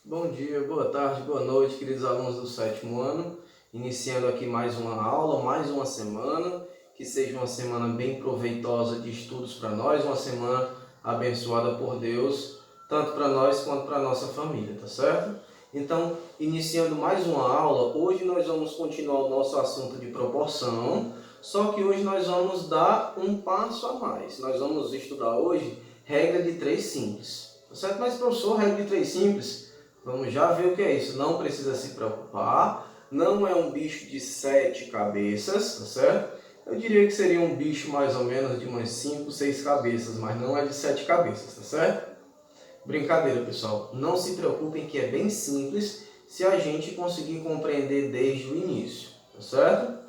Bom dia, boa tarde, boa noite, queridos alunos do sétimo ano. Iniciando aqui mais uma aula, mais uma semana. Que seja uma semana bem proveitosa de estudos para nós, uma semana abençoada por Deus, tanto para nós quanto para a nossa família, tá certo? Então, iniciando mais uma aula, hoje nós vamos continuar o nosso assunto de proporção, só que hoje nós vamos dar um passo a mais. Nós vamos estudar hoje regra de 3 simples, tá certo? Mas professor, regra de 3 simples, vamos já ver o que é isso. Não precisa se preocupar. Não é um bicho de 7 cabeças, tá certo? Eu diria que seria um bicho mais ou menos de umas 5, 6 cabeças, mas não é de 7 cabeças, tá certo? Brincadeira, pessoal. Não se preocupem que é bem simples se a gente conseguir compreender desde o início, tá certo?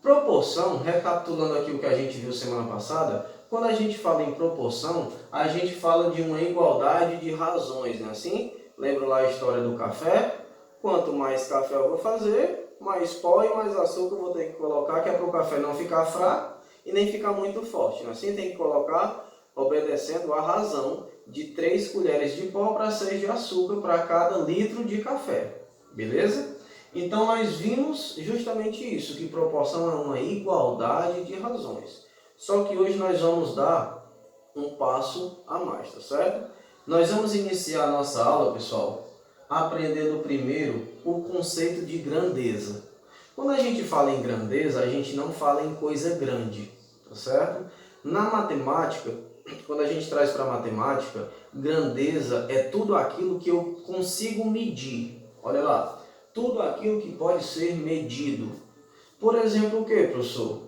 Proporção, recapitulando aqui o que a gente viu semana passada, quando a gente fala em proporção, a gente fala de uma igualdade de razões, não é assim? Lembra lá a história do café? Quanto mais café eu vou fazer, mais pó e mais açúcar eu vou ter que colocar, que é para o café não ficar fraco e nem ficar muito forte, não é assim? Tem que colocar obedecendo a razão de 3 colheres de pó para 6 de açúcar para cada litro de café, beleza? Então nós vimos justamente isso, que proporção é uma igualdade de razões. Só que hoje nós vamos dar um passo a mais, tá certo? Nós vamos iniciar a nossa aula, pessoal, aprendendo primeiro o conceito de grandeza. Quando a gente fala em grandeza, a gente não fala em coisa grande, tá certo? Na matemática, quando a gente traz para a matemática, grandeza é tudo aquilo que eu consigo medir. Olha lá, tudo aquilo que pode ser medido. Por exemplo, o que, professor?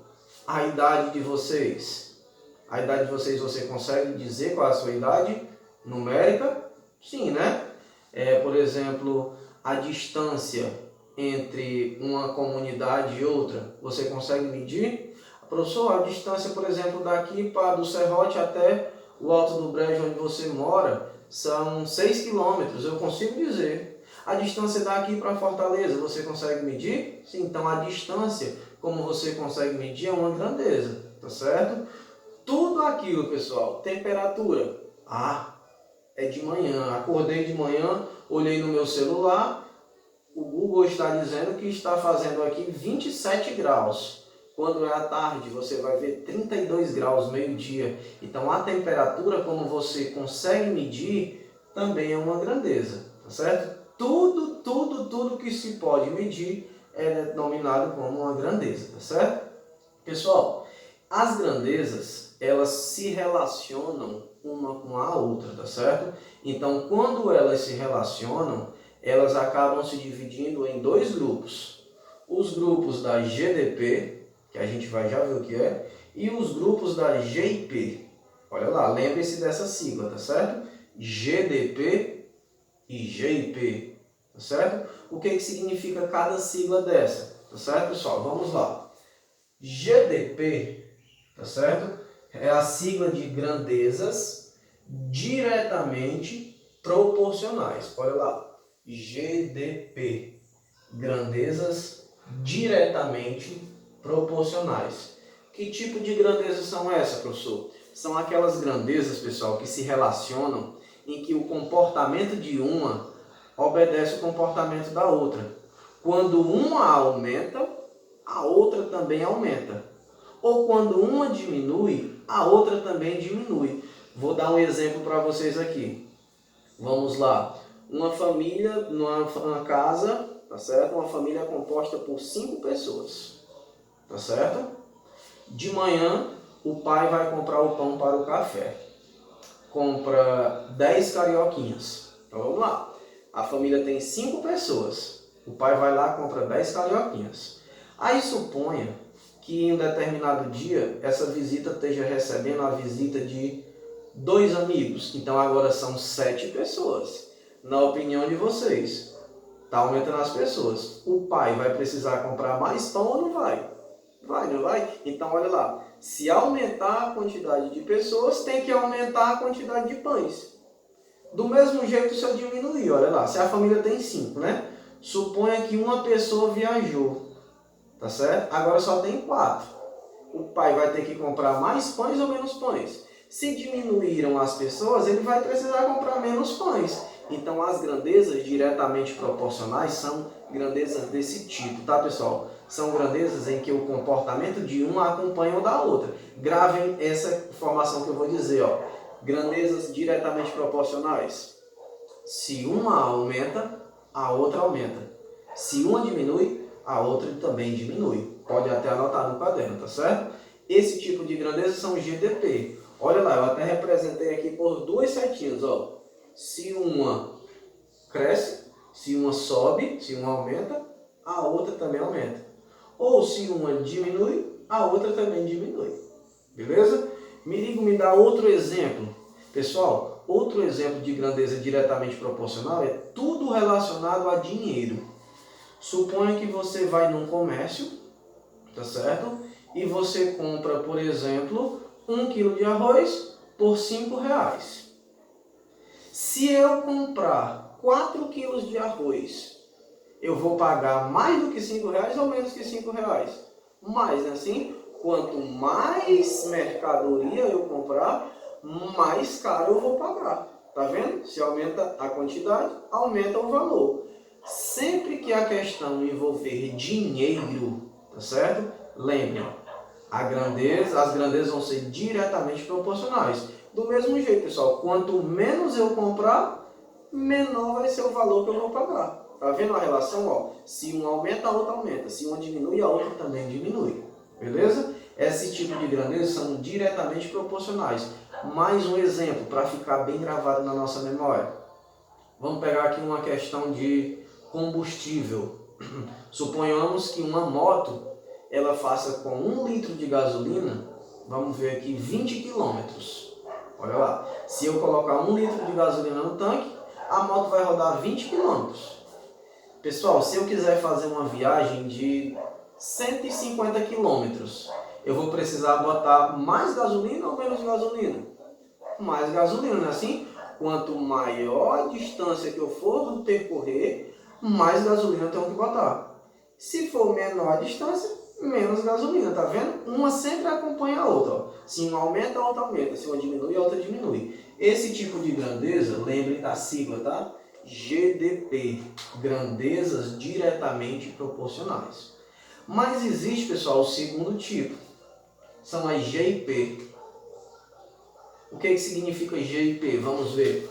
A idade de vocês. A idade de vocês, você consegue dizer qual é a sua idade numérica? Sim, né? Por exemplo, a distância entre uma comunidade e outra, você consegue medir? Professor, a distância, por exemplo, daqui do Serrote até o Alto do Brejo, onde você mora, são 6 quilômetros, eu consigo dizer. A distância daqui para Fortaleza, você consegue medir? Sim, então a distância, como você consegue medir, é uma grandeza, tá certo? Tudo aquilo, pessoal, temperatura. É de manhã, acordei de manhã, olhei no meu celular, o Google está dizendo que está fazendo aqui 27 graus. Quando é à tarde, você vai ver 32 graus, meio-dia. Então, a temperatura, como você consegue medir, também é uma grandeza, tá certo? Tudo que se pode medir é denominado como uma grandeza, tá certo? Pessoal, as grandezas, elas se relacionam uma com a outra, tá certo? Então, quando elas se relacionam, elas acabam se dividindo em 2 grupos. Os grupos da GDP, que a gente vai já ver o que é, e os grupos da GIP. Olha lá, lembre-se dessa sigla, tá certo? GDP e GIP, tá certo? O que significa cada sigla dessa, tá certo, pessoal? Vamos lá. GDP, tá certo? É a sigla de grandezas diretamente proporcionais. Olha lá. GDP, grandezas diretamente proporcionais. Que tipo de grandezas são essas, professor? São aquelas grandezas, pessoal, que se relacionam em que o comportamento de uma obedece o comportamento da outra. Quando uma aumenta, a outra também aumenta. Ou quando uma diminui, a outra também diminui. Vou dar um exemplo para vocês aqui. Vamos lá. Uma família, numa casa, tá certo? Uma família composta por 5 pessoas, tá certo? De manhã, o pai vai comprar o pão para o café. Compra 10 carioquinhas. Então vamos lá. A família tem 5 pessoas. O pai vai lá e compra 10 carioquinhas. Aí suponha que em um determinado dia essa visita esteja recebendo a visita de 2 amigos. Então agora são 7 pessoas. Na opinião de vocês, está aumentando as pessoas. O pai vai precisar comprar mais pão ou não vai? Vai, não vai? Então olha lá. Se aumentar a quantidade de pessoas, tem que aumentar a quantidade de pães. Do mesmo jeito se eu diminuir, olha lá. Se a família tem 5, né? Suponha que uma pessoa viajou, tá certo? Agora só tem 4. O pai vai ter que comprar mais pães ou menos pães? Se diminuíram as pessoas, ele vai precisar comprar menos pães. Então as grandezas diretamente proporcionais são grandezas desse tipo, tá pessoal? São grandezas em que o comportamento de uma acompanha o da outra. Gravem essa informação que eu vou dizer, ó. Grandezas diretamente proporcionais. Se uma aumenta, a outra aumenta. Se uma diminui, a outra também diminui. Pode até anotar no caderno, tá certo? Esse tipo de grandeza são GDP. Olha lá, eu até representei aqui por duas setinhas, ó. Se uma cresce, se uma sobe, se uma aumenta, a outra também aumenta. Ou se uma diminui, a outra também diminui. Beleza? Mirigo me dá outro exemplo. Pessoal, outro exemplo de grandeza diretamente proporcional é tudo relacionado a dinheiro. Suponha que você vai num comércio, tá certo? E você compra, por exemplo, 1 quilo de arroz por R$5. Se eu comprar 4 quilos de arroz, eu vou pagar mais do que R$5 ou menos que R$5? Mais, né? Assim, quanto mais mercadoria eu comprar, mais caro eu vou pagar. Tá vendo? Se aumenta a quantidade, aumenta o valor. Sempre que a questão envolver dinheiro, tá certo? Lembrem, as grandezas vão ser diretamente proporcionais. Do mesmo jeito, pessoal, quanto menos eu comprar, menor vai ser o valor que eu vou pagar. Tá vendo a relação? Ó, se uma aumenta, a outra aumenta. Se uma diminui, a outra também diminui. Beleza? Esse tipo de grandeza são diretamente proporcionais. Mais um exemplo para ficar bem gravado na nossa memória. Vamos pegar aqui uma questão de combustível. Suponhamos que uma moto ela faça com 1 litro de gasolina, vamos ver aqui, 20 quilômetros. Olha lá, se eu colocar 1 litro de gasolina no tanque, a moto vai rodar 20 quilômetros. Pessoal, se eu quiser fazer uma viagem de 150 quilômetros, eu vou precisar botar mais gasolina ou menos gasolina? Mais gasolina, não é assim? Quanto maior a distância que eu for percorrer, mais gasolina eu tenho que botar. Se for menor a distância, menos gasolina, tá vendo? Uma sempre acompanha a outra. Ó. Se uma aumenta, a outra aumenta. Se uma diminui, a outra diminui. Esse tipo de grandeza, lembre da sigla, tá? GDP, grandezas diretamente proporcionais. Mas existe, pessoal, o segundo tipo. São as GIP. O que significa GIP? Vamos ver.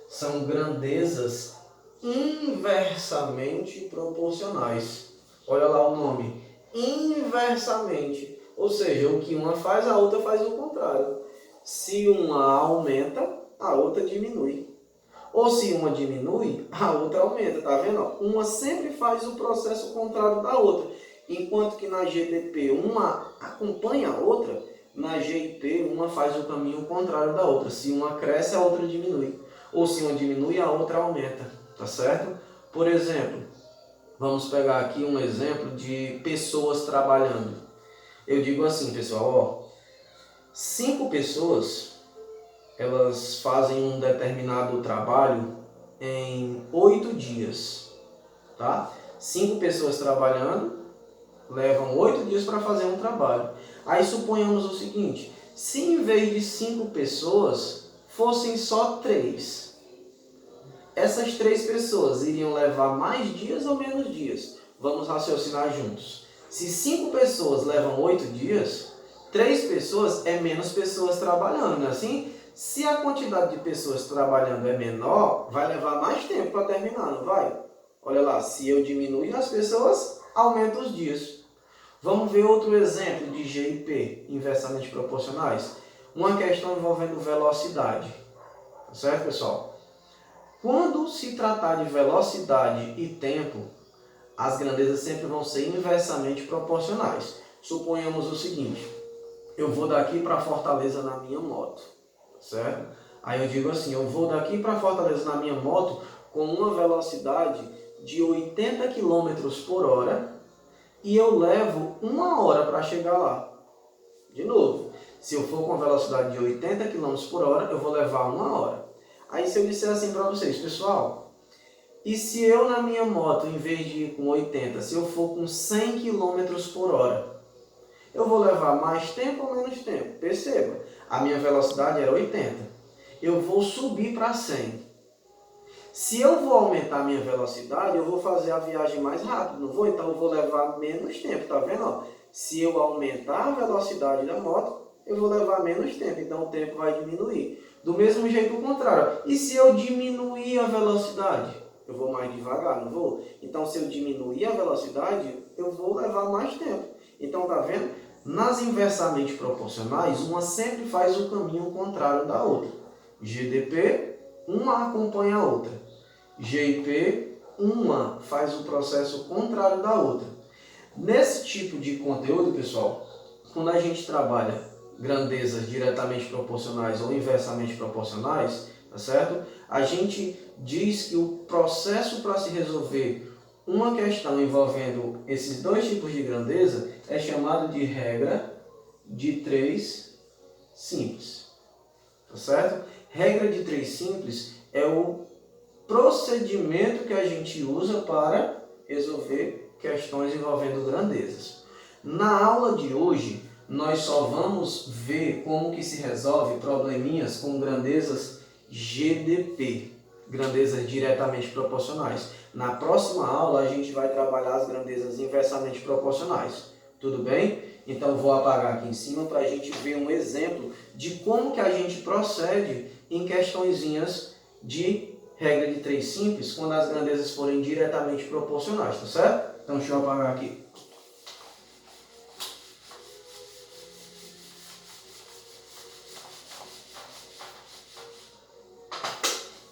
São grandezas inversamente proporcionais. Olha lá o nome. Inversamente. Ou seja, o que uma faz, a outra faz o contrário. Se uma aumenta, a outra diminui. Ou se uma diminui, a outra aumenta. Tá vendo? Uma sempre faz o processo contrário da outra. Enquanto que na GDP uma acompanha a outra, na GIP uma faz o caminho contrário da outra. Se uma cresce, a outra diminui. Ou se uma diminui, a outra aumenta. Tá certo? Por exemplo, vamos pegar aqui um exemplo de pessoas trabalhando. Eu digo assim, pessoal, ó, 5 pessoas, elas fazem um determinado trabalho em 8 dias, tá? 5 pessoas trabalhando, levam 8 dias para fazer um trabalho. Aí suponhamos o seguinte, se em vez de 5 pessoas, fossem só 3, essas 3 pessoas iriam levar mais dias ou menos dias? Vamos raciocinar juntos. Se 5 pessoas levam 8 dias, 3 pessoas é menos pessoas trabalhando, não é assim? Se a quantidade de pessoas trabalhando é menor, vai levar mais tempo para terminar, não vai? Olha lá, se eu diminuir as pessoas, aumenta os dias. Vamos ver outro exemplo de GIP, inversamente proporcionais. Uma questão envolvendo velocidade. Certo, pessoal? Quando se tratar de velocidade e tempo, as grandezas sempre vão ser inversamente proporcionais. Suponhamos o seguinte, eu vou daqui para Fortaleza na minha moto, certo? Aí eu digo assim, eu vou daqui para Fortaleza na minha moto com uma velocidade de 80 km por hora e eu levo 1 hora para chegar lá. De novo, se eu for com velocidade de 80 km por hora, eu vou levar 1 hora. Aí se eu disser assim para vocês, pessoal, e se eu na minha moto, em vez de ir com 80, se eu for com 100 km por hora, eu vou levar mais tempo ou menos tempo? Perceba, a minha velocidade era 80. Eu vou subir para 100. Se eu vou aumentar a minha velocidade, eu vou fazer a viagem mais rápido, não vou? Então eu vou levar menos tempo, tá vendo? Ó? Se eu aumentar a velocidade da moto, eu vou levar menos tempo, então o tempo vai diminuir. Do mesmo jeito o contrário. E se eu diminuir a velocidade? Eu vou mais devagar, não vou? Então se eu diminuir a velocidade, eu vou levar mais tempo. Então tá vendo? Nas inversamente proporcionais, uma sempre faz o caminho contrário da outra. GDP, uma acompanha a outra. GIP, uma faz o processo contrário da outra. Nesse tipo de conteúdo, pessoal, quando a gente trabalha grandezas diretamente proporcionais ou inversamente proporcionais, tá certo? A gente diz que o processo para se resolver uma questão envolvendo esses dois tipos de grandeza é chamado de regra de 3 simples, tá certo? Regra de 3 simples é o procedimento que a gente usa para resolver questões envolvendo grandezas. Na aula de hoje, nós só vamos ver como que se resolve probleminhas com grandezas GDP, grandezas diretamente proporcionais. Na próxima aula, a gente vai trabalhar as grandezas inversamente proporcionais. Tudo bem? Então, vou apagar aqui em cima para a gente ver um exemplo de como que a gente procede em questõezinhas de regra de 3 simples, quando as grandezas forem diretamente proporcionais, tá certo? Então, deixa eu apagar aqui.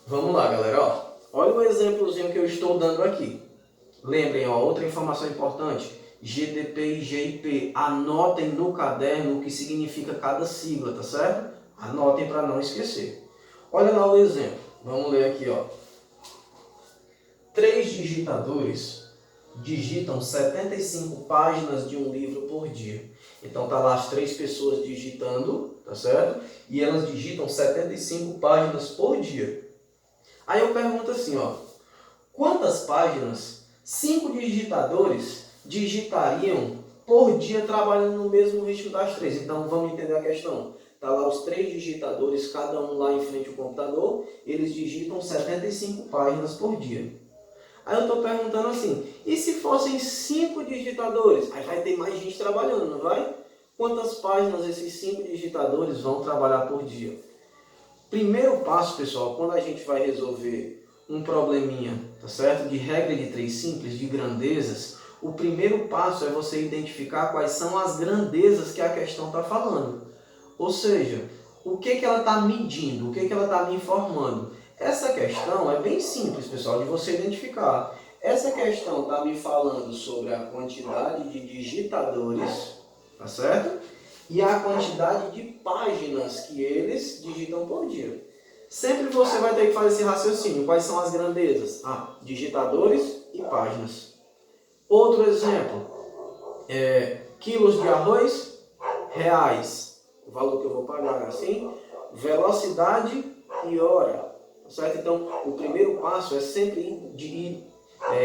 Vamos lá, galera. Ó, olha o exemplozinho que eu estou dando aqui. Lembrem, ó, outra informação importante. GDP e GIP. Anotem no caderno o que significa cada sigla, tá certo? Anotem para não esquecer. Olha lá o exemplo. Vamos ler aqui, ó. 3 digitadores digitam 75 páginas de um livro por dia. Então tá lá as 3 pessoas digitando, tá certo? E elas digitam 75 páginas por dia. Aí eu pergunto assim, ó, quantas páginas 5 digitadores digitariam por dia trabalhando no mesmo ritmo das 3? Então vamos entender a questão. Tá lá os 3 digitadores, cada um lá em frente ao computador, eles digitam 75 páginas por dia. Aí eu estou perguntando assim, e se fossem 5 digitadores? Aí vai ter mais gente trabalhando, não vai? Quantas páginas esses 5 digitadores vão trabalhar por dia? Primeiro passo, pessoal, quando a gente vai resolver um probleminha, tá certo? De regra de 3 simples, de grandezas, o primeiro passo é você identificar quais são as grandezas que a questão está falando. Ou seja, o que ela está medindo, o que ela está me informando. Essa questão é bem simples, pessoal, de você identificar. Essa questão está me falando sobre a quantidade de digitadores, tá certo? E a quantidade de páginas que eles digitam por dia. Sempre você vai ter que fazer esse raciocínio. Quais são as grandezas? Digitadores e páginas. Outro exemplo, quilos de arroz, reais. O valor que eu vou pagar assim. Velocidade e hora. Certo? Então, o primeiro passo é sempre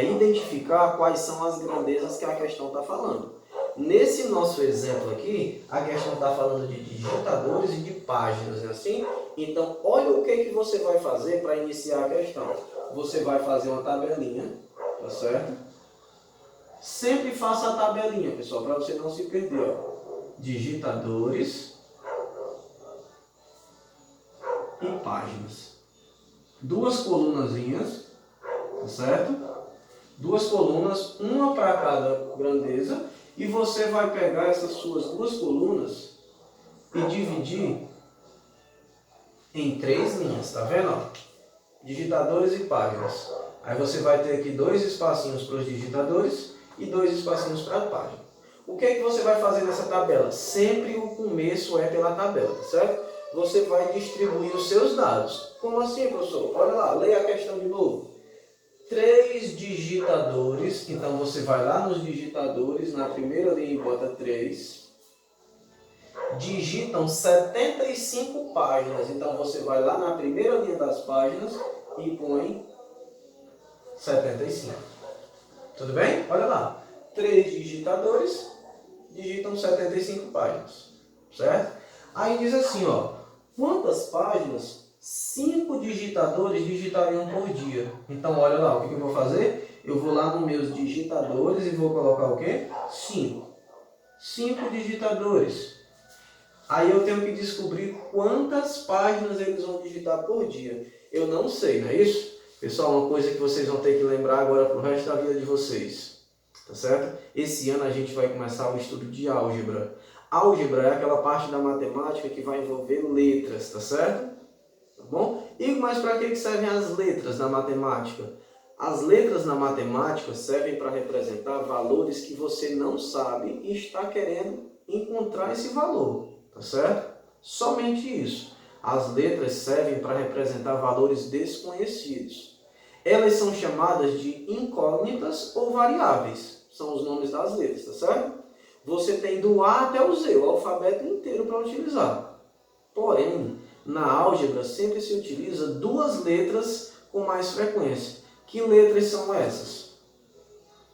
identificar quais são as grandezas que a questão está falando. Nesse nosso exemplo aqui, a questão está falando de digitadores e de páginas, é assim? Então, olha o que você vai fazer para iniciar a questão. Você vai fazer uma tabelinha, tá certo? Sempre faça a tabelinha, pessoal, para você não se perder. Ó. Digitadores e páginas. 2 colunazinhas, tá certo? 2 colunas, uma para cada grandeza. E você vai pegar essas suas 2 colunas e dividir em 3 linhas, tá vendo? Ó? Digitadores e páginas. Aí você vai ter aqui 2 espacinhos para os digitadores e 2 espacinhos para a página. O que é que você vai fazer nessa tabela? Sempre o começo é pela tabela, certo? Você vai distribuir os seus dados. Como assim, professor? Olha lá, leia a questão de novo. 3 digitadores, então você vai lá nos digitadores, na primeira linha e bota 3. Digitam 75 páginas, então você vai lá na primeira linha das páginas e põe 75. Tudo bem? Olha lá. 3 digitadores digitam 75 páginas, certo? Aí diz assim, ó, quantas páginas 5 digitadores digitariam por dia. Então, olha lá, o que eu vou fazer? Eu vou lá nos meus digitadores e vou colocar o quê? 5. 5 digitadores. Aí eu tenho que descobrir quantas páginas eles vão digitar por dia. Eu não sei, não é isso? Pessoal, uma coisa que vocês vão ter que lembrar agora para o resto da vida de vocês. Tá certo? Esse ano a gente vai começar o estudo de álgebra. Álgebra é aquela parte da matemática que vai envolver letras, tá certo? Tá bom? Mas para que servem as letras na matemática? As letras na matemática servem para representar valores que você não sabe e está querendo encontrar esse valor, tá certo? Somente isso. As letras servem para representar valores desconhecidos. Elas são chamadas de incógnitas ou variáveis. São os nomes das letras, tá certo? Você tem do A até o Z, o alfabeto inteiro para utilizar. Porém, na álgebra sempre se utiliza 2 letras com mais frequência. Que letras são essas?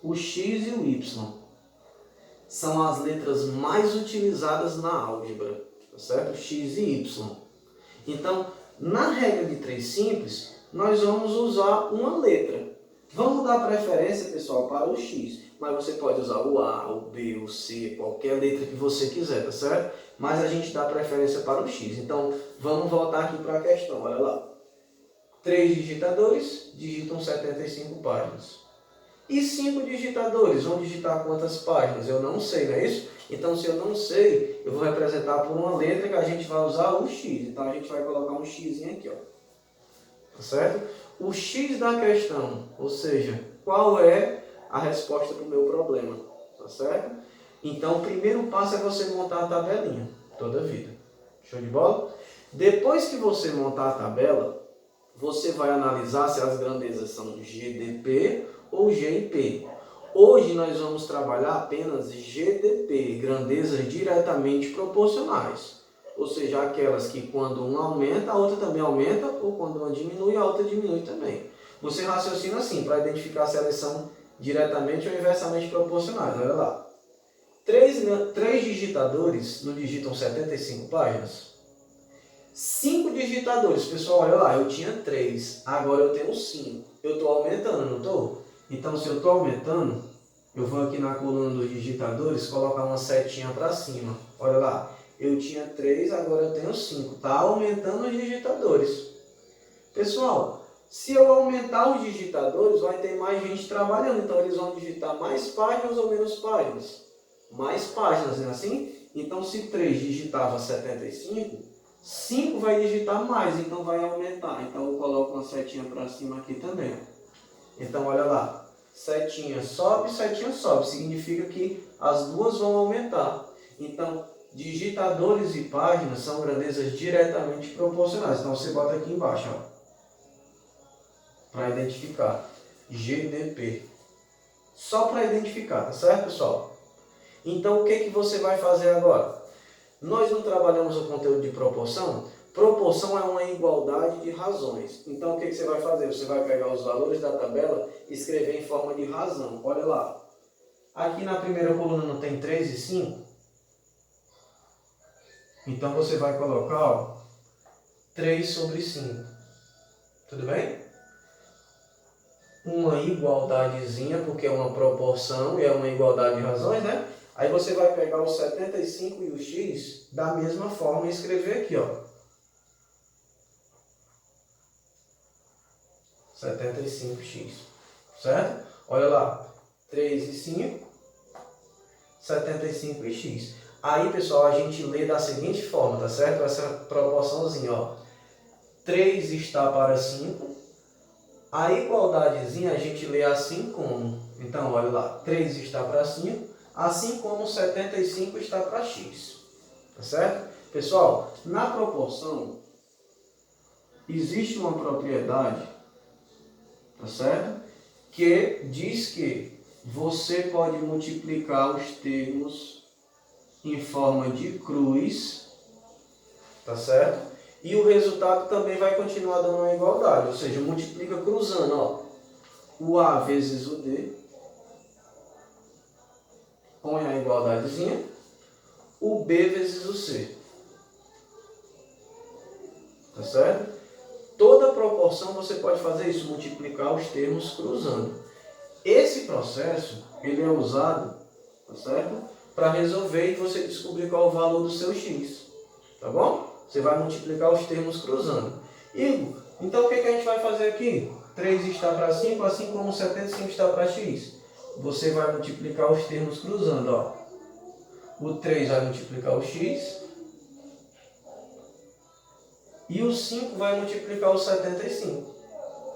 O X e o Y. São as letras mais utilizadas na álgebra, tá certo? X e Y. Então, na regra de 3 simples, nós vamos usar uma letra. Vamos dar preferência, pessoal, para o X, mas você pode usar o A, o B, o C, qualquer letra que você quiser, tá certo? Mas a gente dá preferência para o X. Então, vamos voltar aqui para a questão, olha lá. 3 digitadores digitam 75 páginas. E 5 digitadores vão digitar quantas páginas? Eu não sei, não é isso? Então, se eu não sei, eu vou representar por uma letra que a gente vai usar o X. Então, a gente vai colocar um X aqui, ó. Tá certo? O X da questão, ou seja, qual é a resposta para o meu problema, tá certo? Então, o primeiro passo é você montar a tabelinha, toda a vida. Show de bola? Depois que você montar a tabela, você vai analisar se as grandezas são GDP ou GIP. Hoje nós vamos trabalhar apenas GDP, grandezas diretamente proporcionais. Ou seja, aquelas que quando uma aumenta, a outra também aumenta, ou quando uma diminui, a outra diminui também. Você raciocina assim, para identificar se elas são diretamente ou inversamente proporcionais. Olha lá. 3 digitadores não digitam 75 páginas? 5 digitadores, pessoal, olha lá, eu tinha 3, agora eu tenho 5. Eu estou aumentando, não estou? Então, se eu estou aumentando, eu vou aqui na coluna dos digitadores colocar uma setinha para cima. Olha lá, eu tinha 3, agora eu tenho 5. Está aumentando os digitadores. Pessoal, se eu aumentar os digitadores, vai ter mais gente trabalhando. Então, eles vão digitar mais páginas ou menos páginas? Mais páginas, não é assim? Então, se 3 digitava 75, 5 vai digitar mais, então vai aumentar. Então, eu coloco uma setinha para cima aqui também. Então, olha lá. Setinha sobe. Significa que as duas vão aumentar. Então, digitadores e páginas são grandezas diretamente proporcionais. Então, você bota aqui embaixo, ó, para identificar. GDP. Só para identificar, tá certo, pessoal? Então, o que você vai fazer agora? Nós não trabalhamos o conteúdo de proporção. Proporção é uma igualdade de razões. Então, o que você vai fazer? Você vai pegar os valores da tabela e escrever em forma de razão. Olha lá. Aqui na primeira coluna não tem 3 e 5? Então, você vai colocar, ó, 3 sobre 5. Tudo bem? Uma igualdadezinha, porque é uma proporção e é uma igualdade de razões, né? Aí você vai pegar o 75 e o X da mesma forma e escrever aqui, ó. 75x, certo? Olha lá, 3 e 5, 75 e x. Aí, pessoal, a gente lê da seguinte forma, tá certo? Essa proporçãozinha, ó. 3 está para 5. A igualdadezinha a gente lê assim como. Então, olha lá, 3 está para 5, assim como 75 está para x. Tá certo? Pessoal, na proporção, existe uma propriedade, tá certo? Que diz que você pode multiplicar os termos em forma de cruz, tá certo? E o resultado também vai continuar dando uma igualdade, ou seja, multiplica cruzando, ó. O A vezes o D, põe a igualdadezinha, o B vezes o C, tá certo? proporção, você pode fazer isso, multiplicar os termos cruzando. Esse processo, ele é usado, tá certo? Para resolver e você descobrir qual é o valor do seu x, tá bom? Você vai multiplicar os termos cruzando. Igor, então o que a gente vai fazer aqui? 3 está para 5, assim como 75 está para x. Você vai multiplicar os termos cruzando, ó. O 3 vai multiplicar o x. E o 5 vai multiplicar o 75.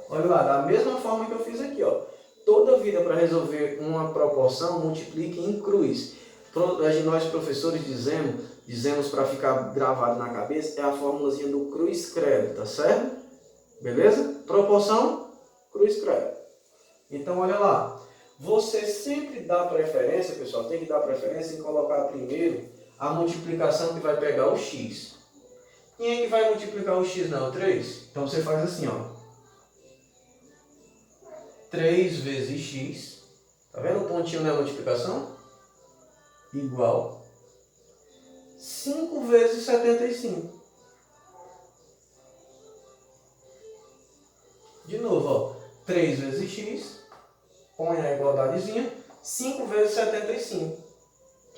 Olha lá, da mesma forma que eu fiz aqui, ó. Toda vida para resolver uma proporção, multiplique em cruz. Nós professores dizemos para ficar gravado na cabeça, é a formulazinha do cruz credo, tá certo? Beleza? Proporção, cruz credo. Então, olha lá. Você sempre dá preferência, pessoal, tem que dar preferência em colocar primeiro a multiplicação que vai pegar o x. Quem é que vai multiplicar o x? Não, 3. Então você faz assim, ó. 3 vezes x. Tá vendo o pontinho da multiplicação? Igual 5 vezes 75. De novo, ó. 3 vezes x. Põe a igualdadezinha. 5 vezes 75.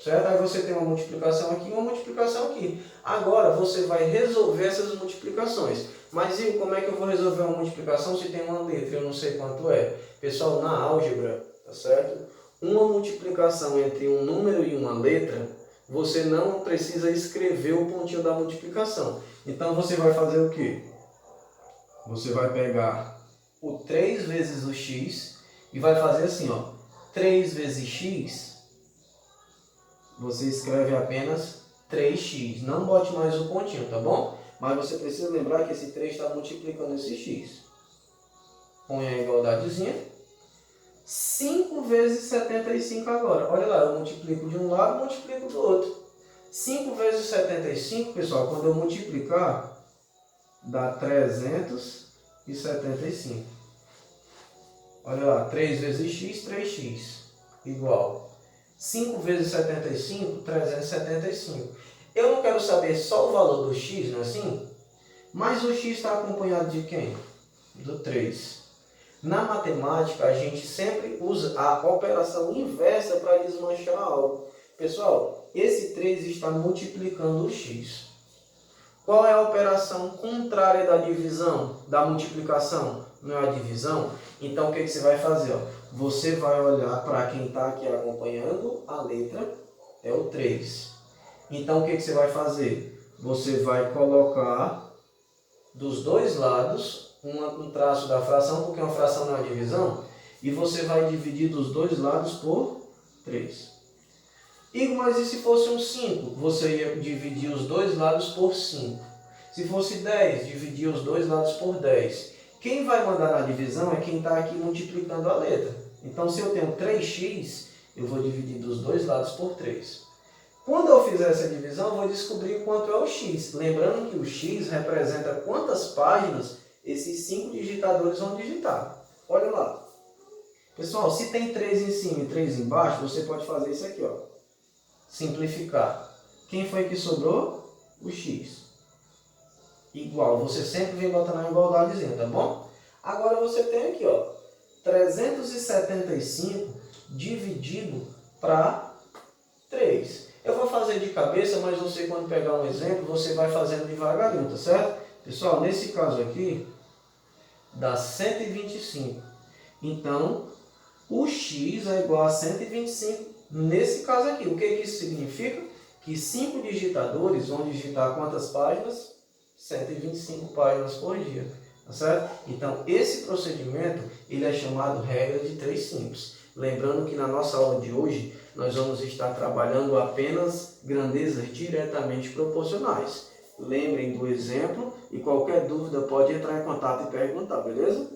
Certo? Aí você tem uma multiplicação aqui e uma multiplicação aqui. Agora você vai resolver essas multiplicações. Mas e como é que eu vou resolver uma multiplicação se tem uma letra? Eu não sei quanto é. Pessoal, na álgebra, tá certo? Uma multiplicação entre um número e uma letra, você não precisa escrever o pontinho da multiplicação. Então você vai fazer o quê? Você vai pegar o 3 vezes o x e vai fazer assim, ó. 3 vezes x, você escreve apenas 3x. Não bote mais o pontinho, tá bom? Mas você precisa lembrar que esse 3 está multiplicando esse x. Põe a igualdadezinha. 5 vezes 75 agora. Olha lá, eu multiplico de um lado e multiplico do outro. 5 vezes 75, pessoal, quando eu multiplicar, dá 375. Olha lá, 3 vezes x, 3x, igual 5 vezes 75, 375. Eu não quero saber só o valor do x, não é assim? Mas o x está acompanhado de quem? Do 3. Na matemática, a gente sempre usa a operação inversa para desmanchar algo. Pessoal, esse 3 está multiplicando o x. Qual é a operação contrária da divisão, da multiplicação? Não é a divisão? Então, o que você vai fazer? Ó? Você vai olhar para quem está aqui acompanhando a letra, é o 3. Então, o que você vai fazer? Você vai colocar dos dois lados um traço da fração, porque uma fração não é uma divisão, e você vai dividir dos dois lados por 3. Mas e se fosse um 5? Você ia dividir os dois lados por 5. Se fosse 10, dividir os dois lados por 10. Quem vai mandar na divisão é quem está aqui multiplicando a letra. Então, se eu tenho 3x, eu vou dividir dos dois lados por 3. Quando eu fizer essa divisão, eu vou descobrir quanto é o x. Lembrando que o x representa quantas páginas esses 5 digitadores vão digitar. Olha lá. Pessoal, se tem 3 em cima e 3 embaixo, você pode fazer isso aqui, ó. Simplificar. Quem foi que sobrou? O x. Igual. Você sempre vem botando a igualdadezinha, tá bom? Agora você tem aqui, ó. 375 dividido para 3. Eu vou fazer de cabeça, mas você, quando pegar um exemplo, você vai fazendo devagarinho, tá certo? Pessoal, nesse caso aqui, dá 125. Então, o x é igual a 125 nesse caso aqui. O que isso significa? Que 5 digitadores vão digitar quantas páginas? 125 páginas por dia, tá certo? Então, esse procedimento, ele é chamado regra de 3 simples. Lembrando que na nossa aula de hoje, nós vamos estar trabalhando apenas grandezas diretamente proporcionais. Lembrem do exemplo e qualquer dúvida pode entrar em contato e perguntar, beleza?